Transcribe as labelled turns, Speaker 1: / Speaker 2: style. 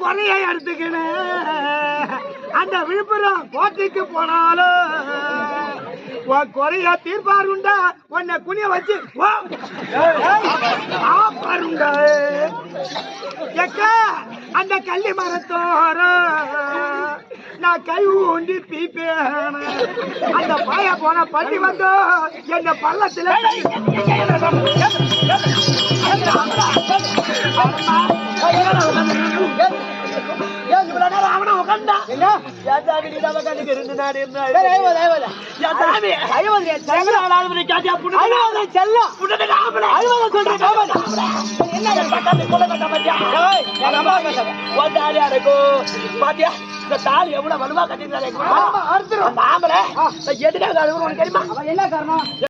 Speaker 1: குறைய எடுத்துக்கின அந்த விழுப்புரம் கோட்டைக்கு போனாலும் குறைய தீர்ப்பாருண்டா உன்னை குனிய வச்சு பாருண்டா அந்த கள்ளி மரத்தோரம் நான் கை ஊண்டி பீப்பேன் அந்த பாய போன பள்ளி வந்தோ என் பள்ளத்துல அவன உட்காந்தா பாத்தியா தாலி எவ்வளவு வலுவா கட்டிருக்காரு எதுக்காக தெரியுமா என்ன காரணம்?